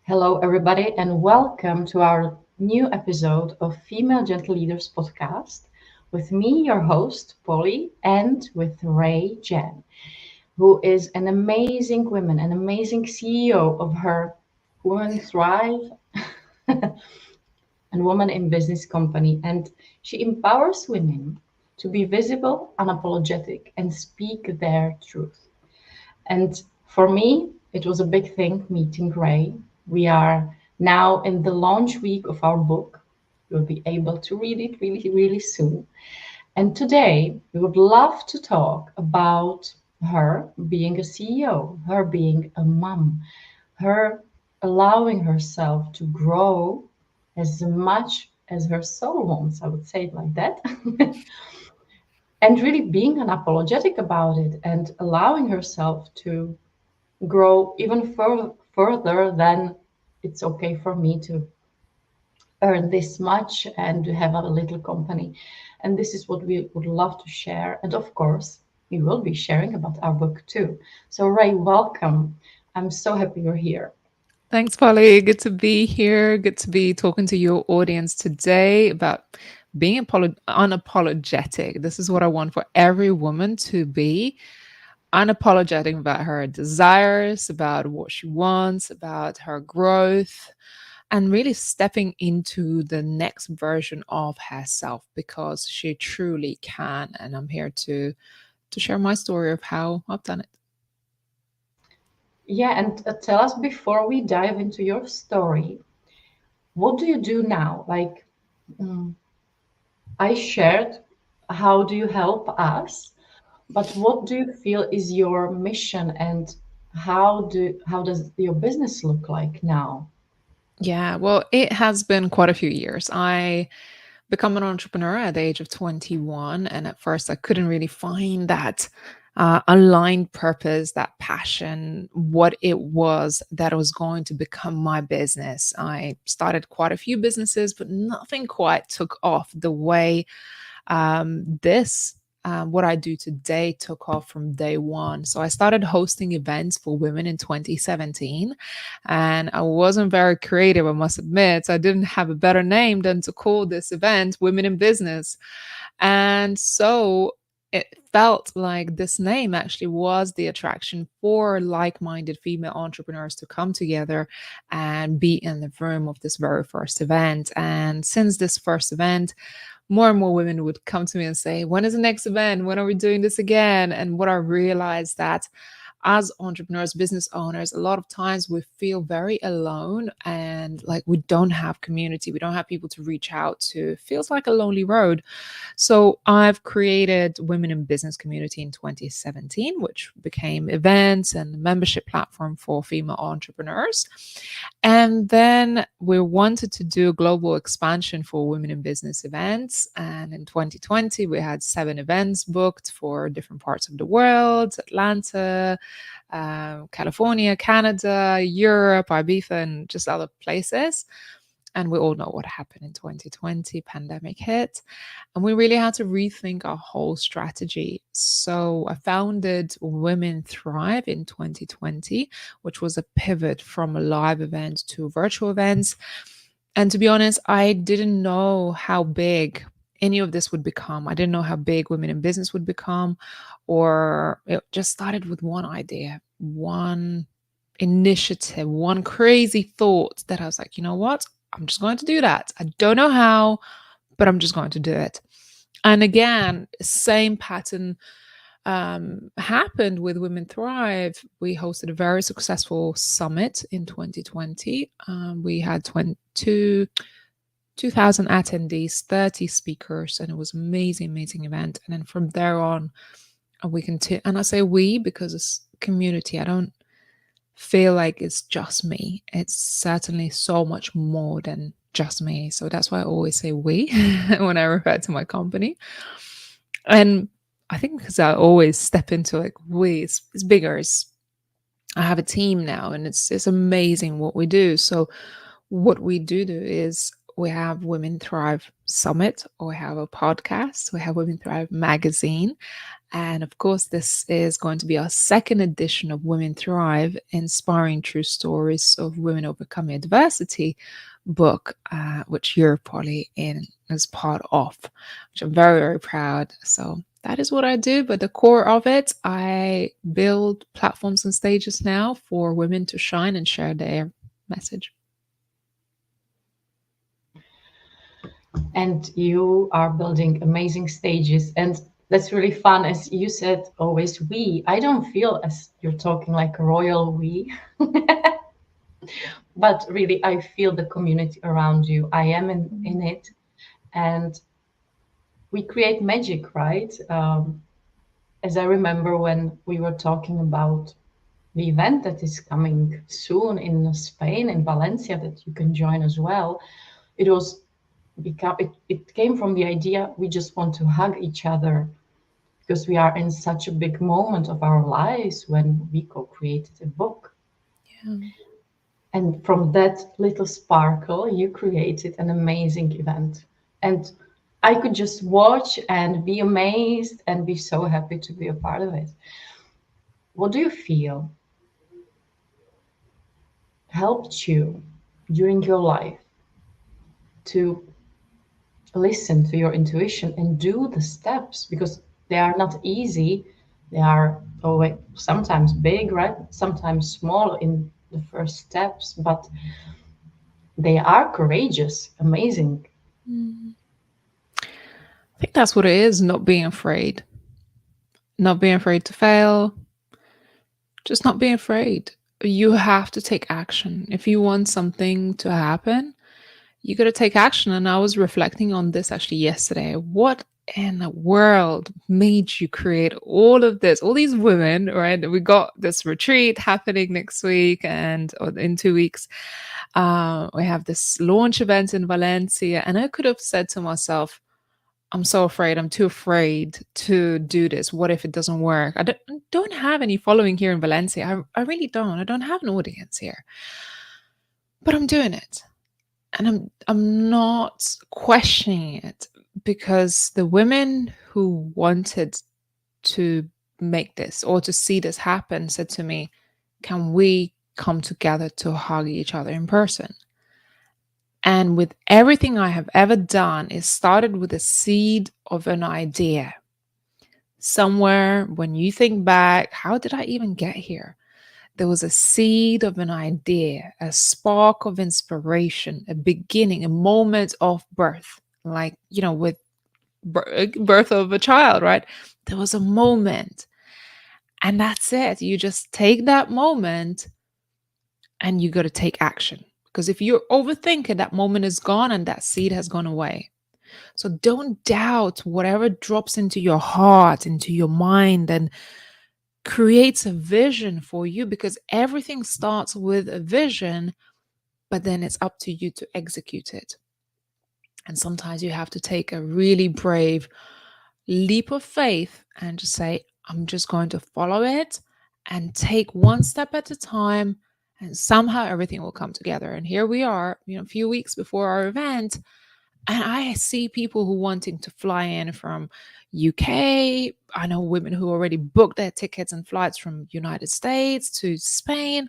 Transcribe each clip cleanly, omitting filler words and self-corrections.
Hello, everybody, and welcome to our new episode of Female Gentle Leaders podcast with me, your host, Poli, and with Ray Jen, who is an amazing woman, an amazing CEO of her Women Thrive and Woman in Business company. And she empowers women to be visible, unapologetic, and speak their truth. And for me, it was a big thing meeting Ray. We are now in the launch week of our book. You'll be able to read it really, really soon. And today, we would love to talk about her being a CEO, her being a mom, her allowing herself to grow as much as her soul wants. I would say it like that. And really being unapologetic about it and allowing herself to grow even further than it's okay for me to earn this much and to have a little company. And this is what we would love to share. And of course, we will be sharing about our book too. So, Ray, welcome. I'm so happy you're here. Thanks, Polly. Good to be here. Good to be talking to your audience today about being unapologetic. This is what I want for every woman to be unapologetic about her desires, about what she wants, about her growth, and really stepping into the next version of herself because she truly can. And I'm here to share my story of how I've done it. Yeah, and tell us before we dive into your story, what do you do now? Like, mm, I shared, how do you help us? But what do you feel is your mission and how does your business look like now? Yeah, well, it has been quite a few years. I become an entrepreneur at the age of 21, and at first I couldn't really find that aligned purpose, that passion, what it was that was going to become my business. I started quite a few businesses, but nothing quite took off the way this what I do today took off from day one. So I started hosting events for women in 2017, and I wasn't very creative, I must admit. I didn't have a better name than to call this event Women in Business. And so it felt like this name actually was the attraction for like minded female entrepreneurs to come together and be in the room of this very first event. And since this first event, more and more women would come to me and say, when is the next event? When are we doing this again? And what I realized that as entrepreneurs, business owners, a lot of times we feel very alone and like we don't have community. We don't have people to reach out to. It feels like a lonely road. So I've created Women in Business Community in 2017, which became events and a membership platform for female entrepreneurs. And then we wanted to do a global expansion for women in business events. And in 2020, we had 7 events booked for different parts of the world: Atlanta, California, Canada, Europe, Ibiza, and just other places. And we all know what happened in 2020, pandemic hit, and we really had to rethink our whole strategy. So I founded Women Thrive in 2020, which was a pivot from a live event to virtual events. And to be honest, I didn't know how big any of this would become. I didn't know how big Women in Business would become, or it just started with one idea, one initiative, one crazy thought that I was like, you know what? I'm just going to do that. I don't know how, but I'm just going to do it. And again, same pattern happened with Women Thrive. We hosted a very successful summit in 2020. We had 2,000 attendees, 30 speakers, and it was amazing, amazing event. And then from there on, we continue. And I say we because it's community. I don't feel like it's just me. It's certainly so much more than just me. So that's why I always say we when I refer to my company. And I think because I always step into like we, it's bigger. I have a team now, and it's amazing what we do. So what we do is we have Women Thrive Summit, or we have a podcast, we have Women Thrive magazine. And of course, this is going to be our second edition of Women Thrive, Inspiring True Stories of Women Overcoming Adversity book, which you're probably in as part of, which I'm very, very proud. So that is what I do. But the core of it, I build platforms and stages now for women to shine and share their message. And you are building amazing stages, and that's really fun. As you said, always we. I don't feel as you're talking like a royal we, but really I feel the community around you. I am in it, and we create magic, right? As I remember when we were talking about the event that is coming soon in Spain, in Valencia, that you can join as well. It was it came from the idea we just want to hug each other because we are in such a big moment of our lives when we co-created a book. Yeah. And from that little sparkle, you created an amazing event. And I could just watch and be amazed and be so happy to be a part of it. What do you feel helped you during your life to listen to your intuition and do the steps? Because they are not easy. They are always sometimes big, right? Sometimes small in the first steps, but they are courageous, amazing. Mm. I think that's what it is, not being afraid. Not being afraid to fail, just not being afraid. You have to take action. If you want something to happen, you got to take action. And I was reflecting on this actually yesterday. What in the world made you create all of this? All these women, right? We got this retreat happening next week or in 2 weeks. We have this launch event in Valencia. And I could have said to myself, I'm so afraid. I'm too afraid to do this. What if it doesn't work? I don't have any following here in Valencia. I really don't. I don't have an audience here. But I'm doing it. And I'm not questioning it, because the women who wanted to make this or to see this happen said to me, can we come together to hug each other in person? And with everything I have ever done, it started with a seed of an idea. Somewhere when you think back, how did I even get here? There was a seed of an idea, a spark of inspiration, a beginning, a moment of birth, like, with birth of a child, right? There was a moment. And that's it. You just take that moment and you got to take action. Because if you're overthinking, that moment is gone and that seed has gone away. So don't doubt whatever drops into your heart, into your mind, and creates a vision for you, because everything starts with a vision, but then it's up to you to execute it. And sometimes you have to take a really brave leap of faith and just say, I'm just going to follow it and take one step at a time, and somehow everything will come together. And here we are, a few weeks before our event, and I see people who wanting to fly in from UK. I know women who already booked their tickets and flights from United States to Spain.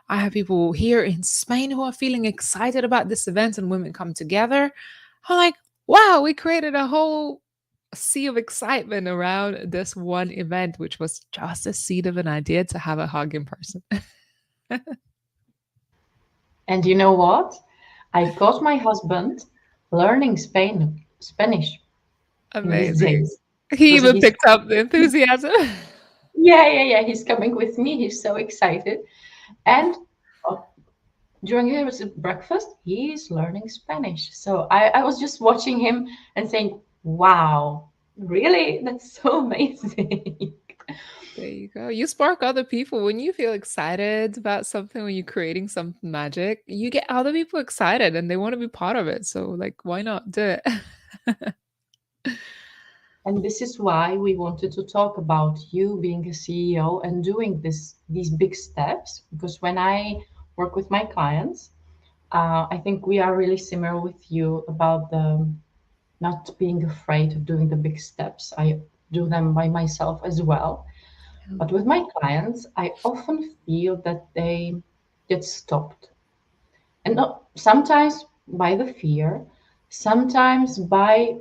I have people here in Spain who are feeling excited about this event, and women come together. I'm like, wow, we created a whole sea of excitement around this one event, which was just a seed of an idea to have a hug in person. And you know what? I got my husband learning Spanish in these Amazing. days He because even he's picked up the enthusiasm. yeah. He's coming with me. He's so excited. And uh, during his breakfast, he's learning Spanish. So I was just watching him and saying, wow, really? That's so amazing. There you go. You spark other people when you feel excited about something, when you're creating some magic, you get other people excited and they want to be part of it. So, like, why not do it? And this is why we wanted to talk about you being a CEO and doing these big steps. Because when I work with my clients, I think we are really similar with you about the not being afraid of doing the big steps. I do them by myself as well. But with my clients, I often feel that they get stopped. And not, sometimes by the fear, sometimes by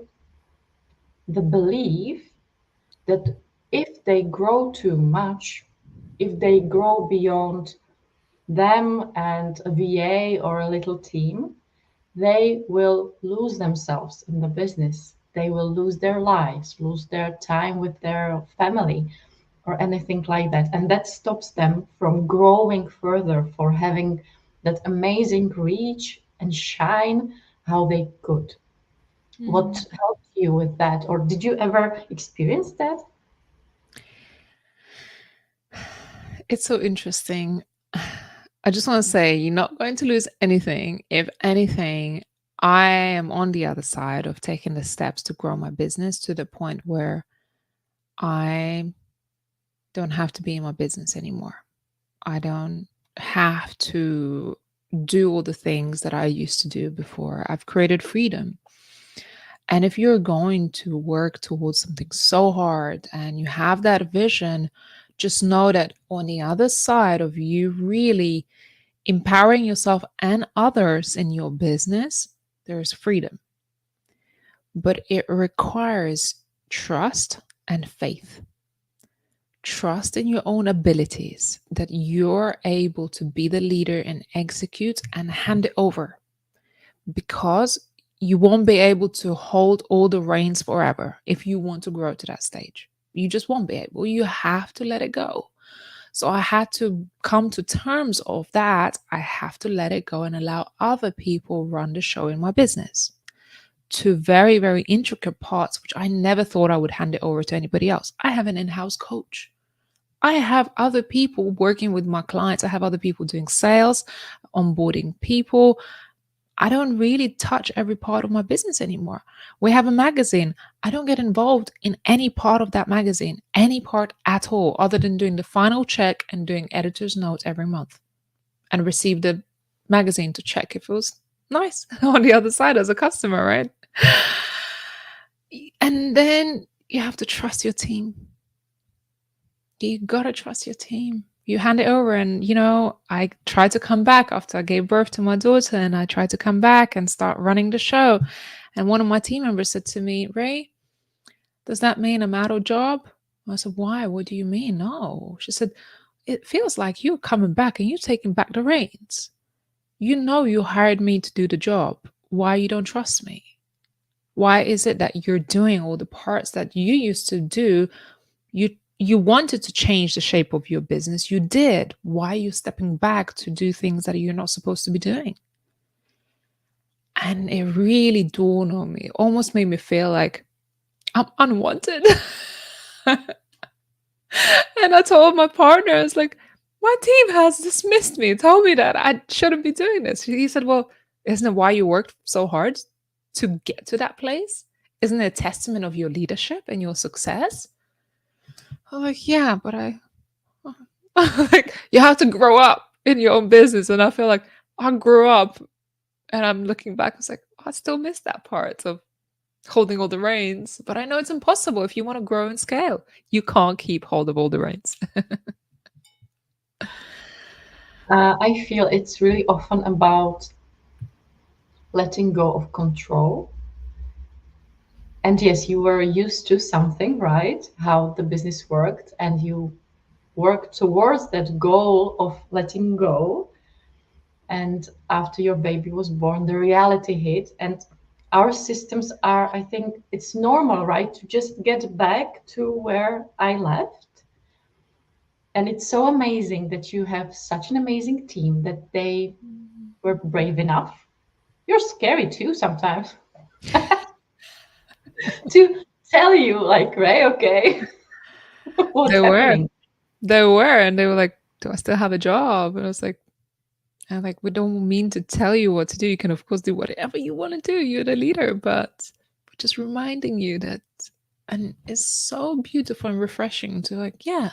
the belief that if they grow too much, if they grow beyond them and a VA or a little team, they will lose themselves in the business. They will lose their lives, lose their time with their family, or anything like that. And that stops them from growing further, for having that amazing reach and shine how they could. Mm. What helped you with that? Or did you ever experience that? It's so interesting. I just want to say you're not going to lose anything. If anything, I am on the other side of taking the steps to grow my business to the point where I don't have to be in my business anymore. I don't have to do all the things that I used to do before. I've created freedom. And if you're going to work towards something so hard and you have that vision, just know that on the other side of you really empowering yourself and others in your business, there's freedom. But it requires trust and faith. Trust in your own abilities that you're able to be the leader and execute and hand it over, because you won't be able to hold all the reins forever if you want to grow to that stage. You just won't be able. You have to let it go. So I had to come to terms of that. I have to let it go and allow other people run the show in my business to very, very intricate parts, which I never thought I would hand it over to anybody else. I have an in-house coach. I have other people working with my clients. I have other people doing sales, onboarding people. I don't really touch every part of my business anymore. We have a magazine. I don't get involved in any part of that magazine, any part at all, other than doing the final check and doing editor's notes every month and receive the magazine to check if it was nice on the other side as a customer, right? And then you have to trust your team. You gotta trust your team. You hand it over, and I tried to come back after I gave birth to my daughter, and I tried to come back and start running the show. And one of my team members said to me, Ray, does that mean I'm out of job? I said, why? What do you mean? No. She said, it feels like you're coming back and you're taking back the reins. You know you hired me to do the job. Why you don't trust me? Why is it that you're doing all the parts that you used to do? You wanted to change the shape of your business. You did. Why are you stepping back to do things that you're not supposed to be doing? And it really dawned on me. It almost made me feel like I'm unwanted. And I told my partner, I was like, my team has dismissed me, told me that I shouldn't be doing this. He said, well, isn't it why you worked so hard to get to that place? Isn't it a testament of your leadership and your success? I'm like, yeah, but like, you have to grow up in your own business. And I feel like I grew up and I'm looking back, I was like, I still miss that part of holding all the reins. But I know it's impossible if you want to grow and scale. You can't keep hold of all the reins. I feel it's really often about letting go of control. And yes, you were used to something, right? How the business worked, and you worked towards that goal of letting go. And after your baby was born, the reality hit. And our systems are, I think it's normal, right? To just get back to where I left. And it's so amazing that you have such an amazing team that they were brave enough. You're scary too sometimes to tell you, like, Ray, okay, what's They were. happening? They were. And they were like, do I still have a job? And I was like, we don't mean to tell you what to do. You can, of course, do whatever you want to do. You're the leader, but we're just reminding you that, and it's so beautiful and refreshing to like, yeah,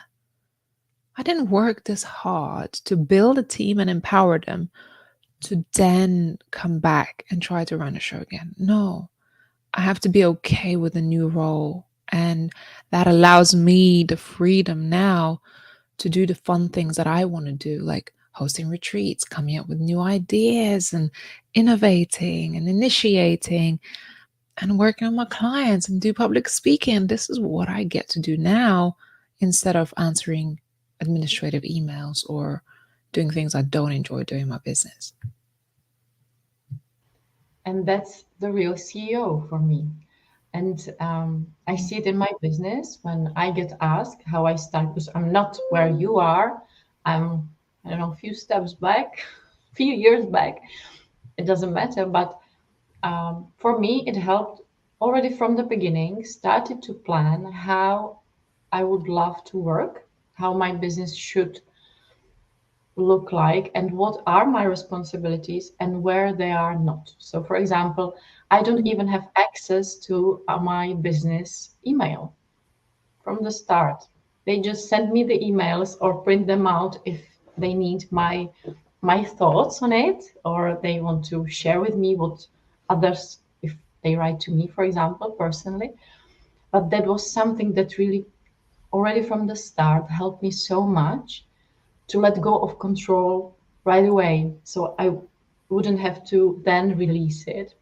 I didn't work this hard to build a team and empower them to then come back and try to run a show again. No, I have to be okay with a new role. And that allows me the freedom now to do the fun things that I want to do, like hosting retreats, coming up with new ideas, and innovating and initiating and working on my clients and do public speaking. This is what I get to do now instead of answering administrative emails or doing things I don't enjoy doing in my business. And that's the real CEO for me. And I see it in my business when I get asked how I start, because I'm not where you are. I'm, I don't know, a few steps back, a few years back. It doesn't matter. But for me, it helped already from the beginning, started to plan how I would love to work, how my business should look like, and what are my responsibilities and where they are not. So, for example, I don't even have access to my business email from the start. They just send me the emails or print them out if they need my thoughts on it, or they want to share with me what others, if they write to me, for example, personally. But that was something that really already from the start helped me so much to let go of control right away. So I wouldn't have to then release it,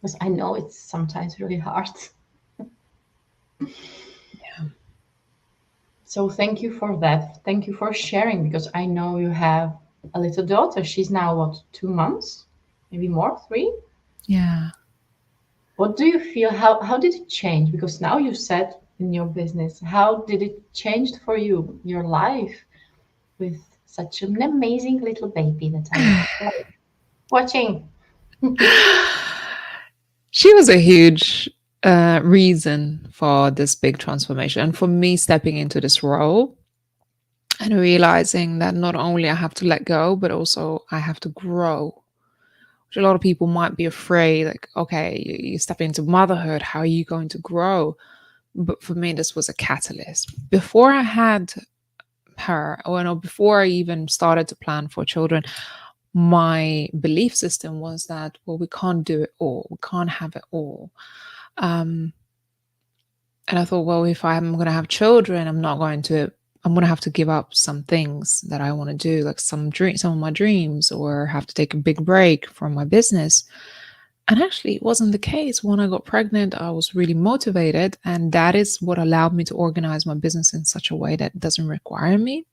because I know it's sometimes really hard. Yeah. So thank you for that. Thank you for sharing, because I know you have a little daughter. She's now what, 2 months? Maybe more, three? Yeah. What do you feel? How did it change? Because now you said in your business, how did it change for you, your life with such an amazing little baby that I'm watching? She was a huge reason for this big transformation and for me stepping into this role and realizing that not only I have to let go, but also I have to grow. Which a lot of people might be afraid, like, okay, you step into motherhood, how are you going to grow? But for me, this was a catalyst. Before I had her, or no, before I even started to plan for children, my belief system was that, well, we can't do it all, we can't have it all. Um, and I thought, well, if I'm going to have children, I'm going to have to give up some things that I want to do, like some of my dreams, or have to take a big break from my business. And actually, it wasn't the case. When I got pregnant, I was really motivated. And that is what allowed me to organize my business in such a way that doesn't require me.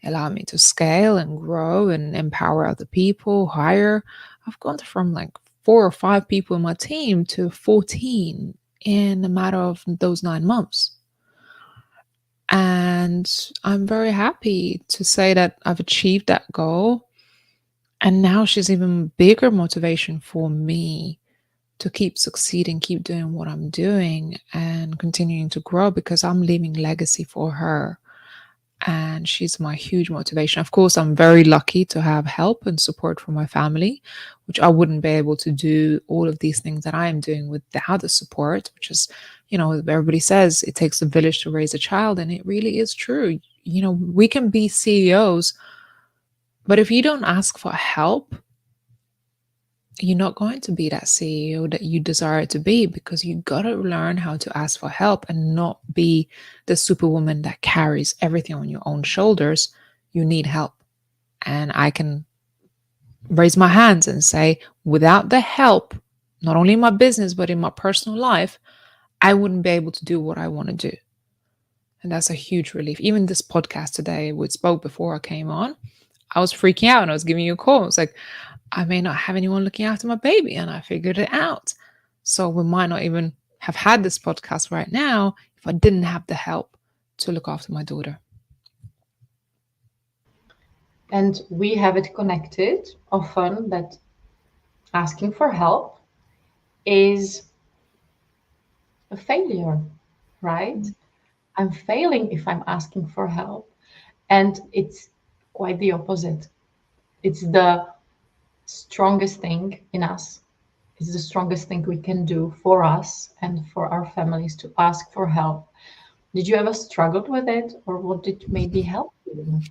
It allowed me to scale and grow and empower other people, hire. I've gone from like 4 or 5 people in my team to 14 in a matter of those 9 months. And I'm very happy to say that I've achieved that goal. And now she's even bigger motivation for me to keep succeeding, keep doing what I'm doing and continuing to grow because I'm leaving legacy for her. And she's my huge motivation. Of course, I'm very lucky to have help and support from my family, which I wouldn't be able to do all of these things that I am doing without the support, which is, everybody says it takes a village to raise a child. And it really is true. We can be CEOs, but if you don't ask for help, you're not going to be that CEO that you desire to be, because you got to learn how to ask for help and not be the superwoman that carries everything on your own shoulders. You need help. And I can raise my hands and say, without the help, not only in my business, but in my personal life, I wouldn't be able to do what I want to do. And that's a huge relief. Even this podcast today, we spoke before I came on, I was freaking out and I was giving you a call. It's like, I may not have anyone looking after my baby, and I figured it out. So we might not even have had this podcast right now if I didn't have the help to look after my daughter. And we have it connected often that asking for help is a failure, right? I'm failing if I'm asking for help. And it's quite the opposite. It's the strongest thing in us. It's the strongest thing we can do for us and for our families, to ask for help. Did you ever struggle with it, or what did maybe help you?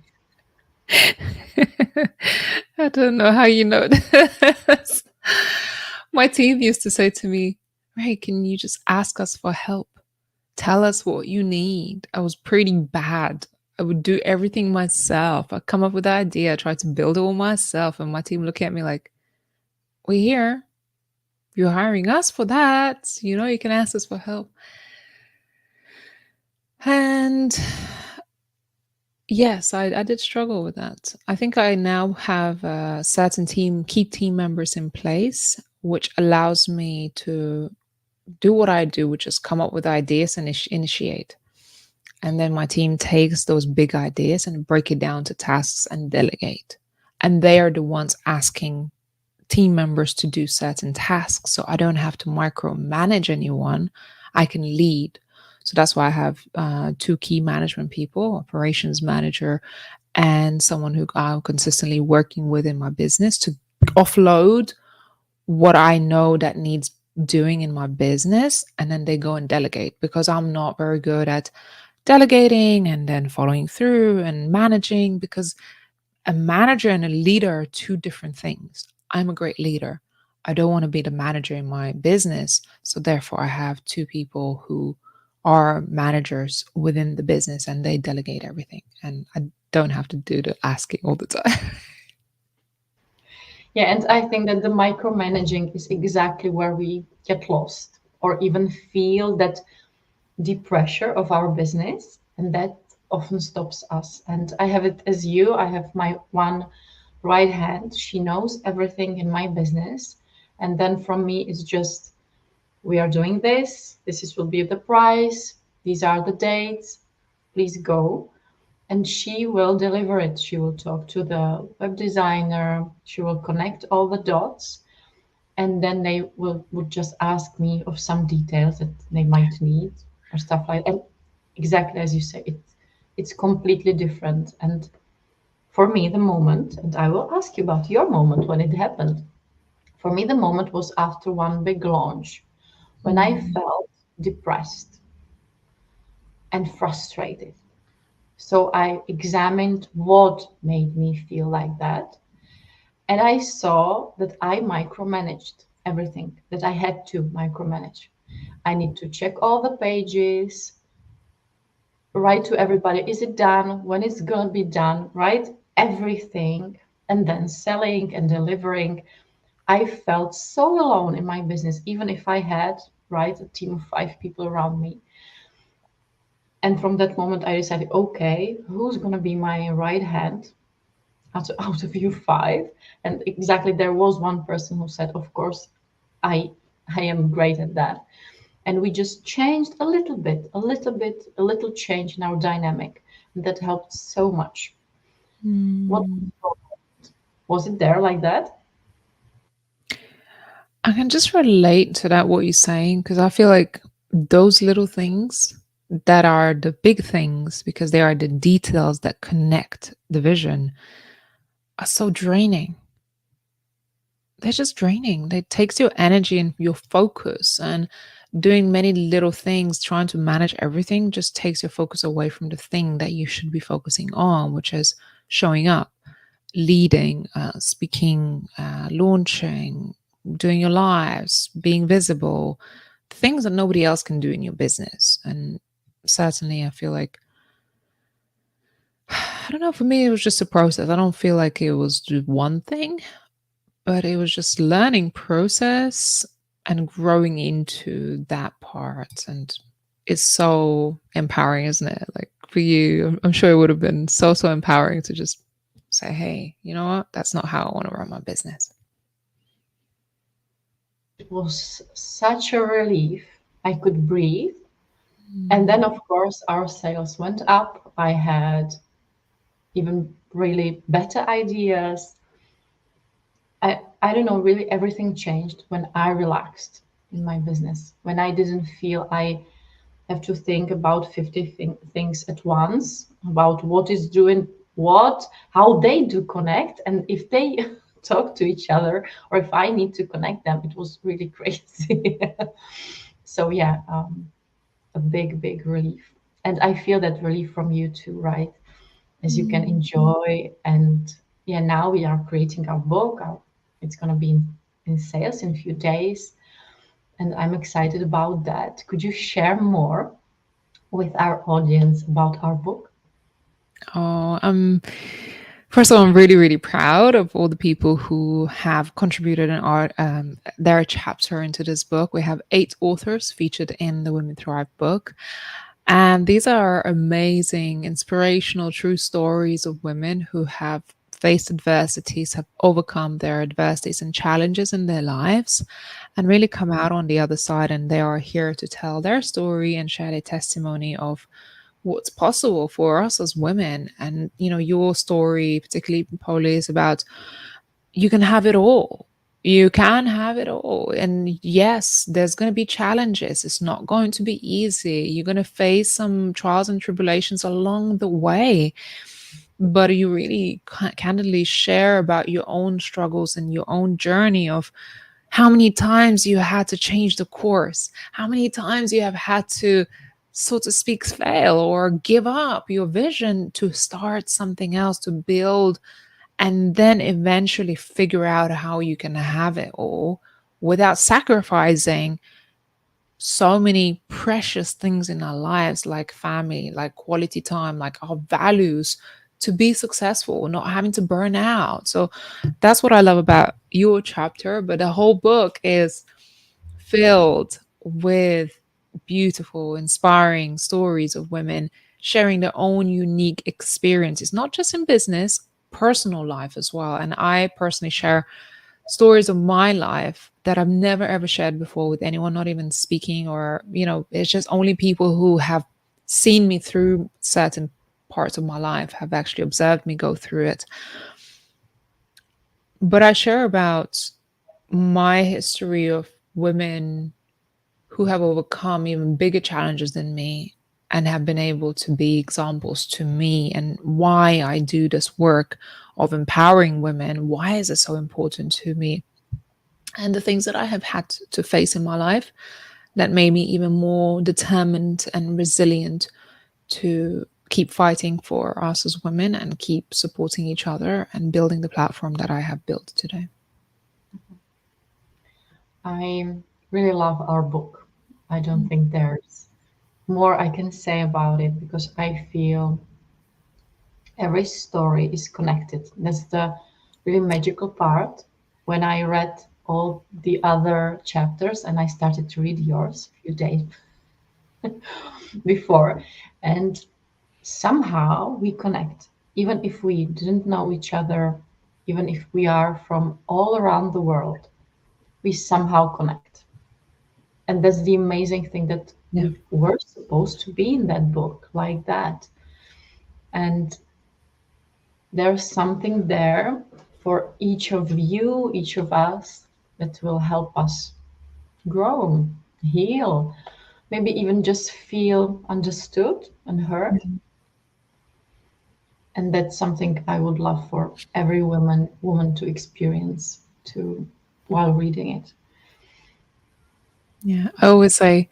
That don't know how you know this. My team used to say to me, Ray, can you just ask us for help? Tell us what you need. I was pretty bad. I would do everything myself. I'd come up with the idea, try to build it all myself, and my team look at me like, we're here. You're hiring us for that. You know, you can ask us for help. And yes, I did struggle with that. I think I now have certain key team members in place, which allows me to do what I do, which is come up with ideas and initiate. And then my team takes those big ideas and break it down to tasks and delegate. And they are the ones asking team members to do certain tasks. So I don't have to micromanage anyone. I can lead. So that's why I have two key management people, operations manager, and someone who I'm consistently working with in my business to offload what I know that needs doing in my business. And then they go and delegate because I'm not very good at delegating and then following through and managing, because a manager and a leader are two different things. I'm a great leader. I don't want to be the manager in my business. So therefore, I have two people who are managers within the business and they delegate everything. And I don't have to do the asking all the time. Yeah, and I think that the micromanaging is exactly where we get lost or even feel that the pressure of our business, and that often stops us. And I have it as you. I have my one right hand. She knows everything in my business. And then from me, it's just, we are doing this. Will be the price. These are the dates. Please go. And she will deliver it. She will talk to the web designer. She will connect all the dots. And then they would just ask me of some details that they might need or stuff like that. And exactly as you say, it's completely different. And for me, the moment, and I will ask you about your moment when it happened. For me, the moment was after one big launch when I Mm. felt depressed and frustrated. So I examined what made me feel like that. And I saw that I micromanaged everything, that I had to micromanage. I need to check all the pages, write to everybody, is it done? When it's going to be done, right? Everything. And then selling and delivering. I felt so alone in my business, even if I had, right, a team of 5 people around me. And from that moment, I decided, okay, who's going to be my right hand out of you 5? And exactly, there was one person who said, of course, I I am great at that. And we just changed a little change in our dynamic. And that helped so much. What Mm. was it there like that? I can just relate to that, what you're saying, because I feel like those little things that are the big things, because they are the details that connect the vision, are so draining. They're just draining. They takes your energy and your focus, and doing many little things, trying to manage everything just takes your focus away from the thing that you should be focusing on, which is showing up, leading, speaking, launching, doing your lives, being visible, things that nobody else can do in your business. And certainly, I feel like, I don't know, for me, it was just a process. I don't feel like it was just one thing, but it was just learning process and growing into that part. And it's so empowering, isn't it? Like for you, I'm sure it would have been so empowering to just say, hey, you know what? That's not how I want to run my business. It was such a relief. I could breathe. And Mm. then, of course, our sales went up. I had even really better ideas. I don't know, really everything changed when I relaxed in my business, when I didn't feel I have to think about 50 things at once, about what is doing what, how they do connect, and if they talk to each other, or if I need to connect them. It was really crazy. So, yeah, a big relief. And I feel that relief from you too, right? As you can Mm. enjoy and yeah, now we are creating our book. It's going to be in sales in a few days. And I'm excited about that. Could you share more with our audience about our book? Oh, first of all, I'm really, really proud of all the people who have contributed an art, their chapter into this book. We have 8 authors featured in the Women Thrive book. And these are amazing, inspirational, true stories of women who have faced adversities, have overcome their adversities and challenges in their lives, and really come out on the other side. And they are here to tell their story and share their testimony of what's possible for us as women. And, your story, particularly Poli, is about you can have it all. You can have it all. And yes, there's going to be challenges. It's not going to be easy. You're going to face some trials and tribulations along the way. But you really candidly share about your own struggles and your own journey of how many times you had to change the course, how many times you have had to, so to speak, fail or give up your vision to start something else, to build, and then eventually figure out how you can have it all without sacrificing so many precious things in our lives, like family, like quality time, like our values, to be successful, not having to burn out. So that's what I love about your chapter. But the whole book is filled with beautiful, inspiring stories of women sharing their own unique experiences, not just in business, personal life as well. And I personally share stories of my life that I've never ever shared before with anyone, not even speaking, or, it's just only people who have seen me through certain parts of my life have actually observed me go through it. But I share about my history of women who have overcome even bigger challenges than me and have been able to be examples to me, and why I do this work of empowering women. Why is it so important to me? And the things that I have had to face in my life that made me even more determined and resilient to keep fighting for us as women and keep supporting each other and building the platform that I have built today. I really love our book. I don't think there's more I can say about it because I feel every story is connected. That's the really magical part. When I read all the other chapters and I started to read yours a few days before, and somehow we connect, even if we didn't know each other, even if we are from all around the world, we somehow connect. And that's the amazing thing that Yeah. we were supposed to be in that book like that. And there's something there for each of you, each of us, that will help us grow, heal, maybe even just feel understood and heard. And that's something I would love for every woman to experience to while reading it. Yeah. I always say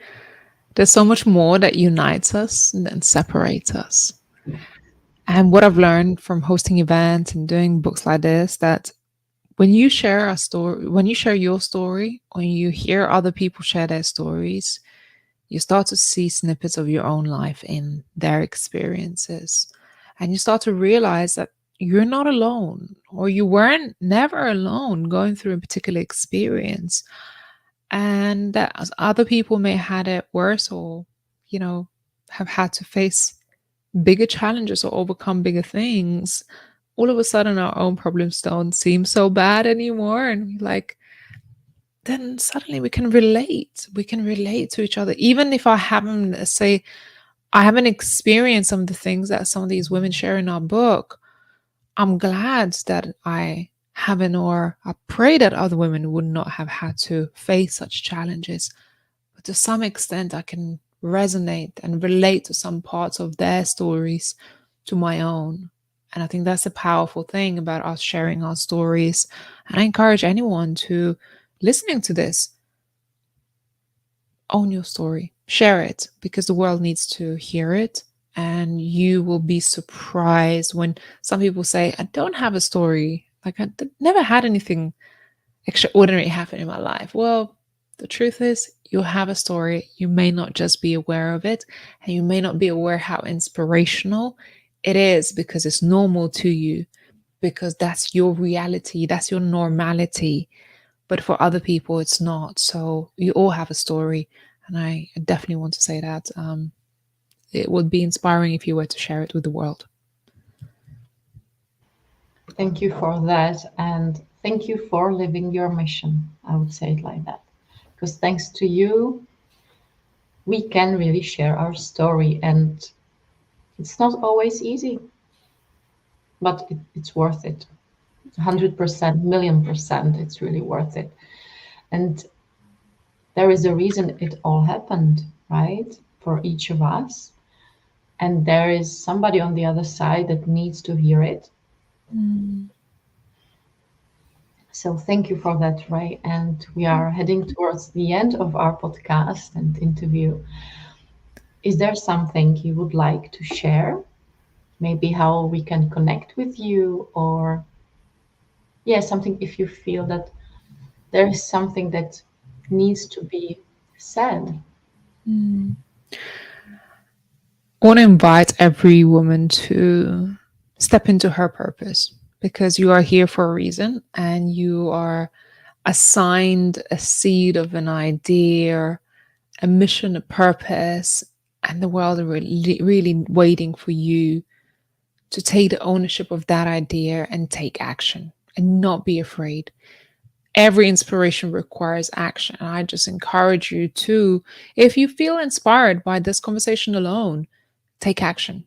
there's so much more that unites us than separates us. And what I've learned from hosting events and doing books like this, that when you share a story, when you share your story, when you hear other people share their stories, you start to see snippets of your own life in their experiences. And you start to realize that you're not alone, or you weren't never alone going through a particular experience. And that other people may have had it worse, or, have had to face bigger challenges or overcome bigger things. All of a sudden, our own problems don't seem so bad anymore. And like, then suddenly we can relate. We can relate to each other. Even if I haven't, say, I haven't experienced some of the things that some of these women share in our book, I'm glad that I haven't, or I pray that other women would not have had to face such challenges. But to some extent, I can resonate and relate to some parts of their stories to my own. And I think that's a powerful thing about us sharing our stories. And I encourage anyone to listening to this, own your story, share it, because the world needs to hear it And you will be surprised when some people say, I don't have a story. Like, never had anything extraordinary happen in my life. Well, the truth is, you have a story. You may not just be aware of it, and you may not be aware how inspirational it is because it's normal to you, because that's your reality, that's your normality. But for other people, it's not. So you all have a story. And I definitely want to say that it would be inspiring if you were to share it with the world. Thank you for that. And thank you for living your mission. I would say it like that. Because thanks to you, we can really share our story. And it's not always easy, but it's worth it. 100%, million percent, it's really worth it. And there is a reason it all happened, right? For each of us. And there is somebody on the other side that needs to hear it. So thank you for that, Ray. And we are heading towards the end of our podcast and interview. Is there something you would like to share? Maybe how we can connect with you, or yeah, something if you feel that there is something that needs to be said. I want to invite every woman to step into her purpose, because you are here for a reason and you are assigned a seed of an idea, a mission, a purpose, and the world are really, really waiting for you to take the ownership of that idea and take action and not be afraid. Every inspiration requires action. And I just encourage you to, if you feel inspired by this conversation alone, take action.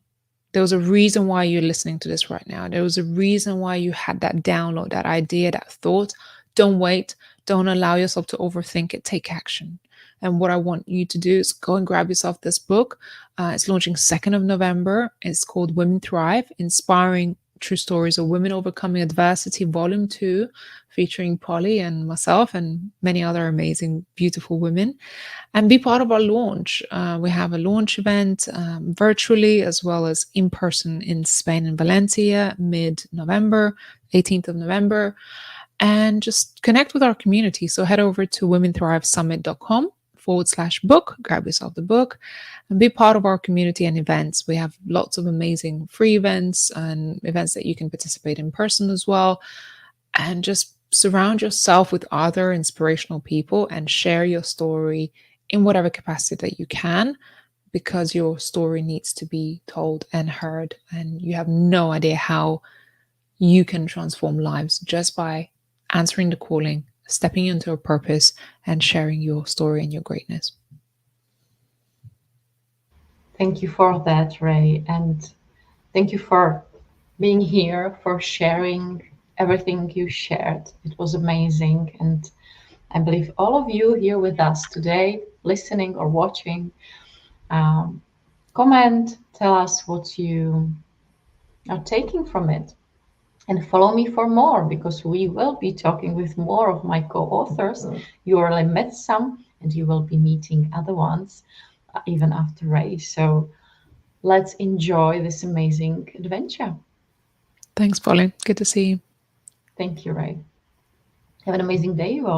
There was a reason why you're listening to this right now. There was a reason why you had that download, that idea, that thought. Don't wait. Don't allow yourself to overthink it. Take action. And what I want you to do is go and grab yourself this book. It's launching 2nd of November. It's called Women Thrive, Inspiring True Stories of Women Overcoming Adversity, Volume 2, featuring Poli and myself and many other amazing, beautiful women. And be part of our launch. We have a launch event virtually as well as in person in Spain and Valencia, mid-November, 18th of November. And just connect with our community. So head over to womenthrivesummit.com/book, grab yourself the book, and be part of our community and events. We have lots of amazing free events and events that you can participate in person as well. And just surround yourself with other inspirational people and share your story in whatever capacity that you can, because your story needs to be told and heard. And you have no idea how you can transform lives just by answering the calling, stepping into a purpose, and sharing your story and your greatness. Thank you for that, Ray. And thank you for being here, for sharing everything you shared. It was amazing. And I believe all of you here with us today, listening or watching, comment, tell us what you are taking from it. And follow me for more, because we will be talking with more of my co-authors. You already met some, and you will be meeting other ones even after Ray. So let's enjoy this amazing adventure. Thanks, Polly. Good to see you. Thank you, Ray. Have an amazing day, you all.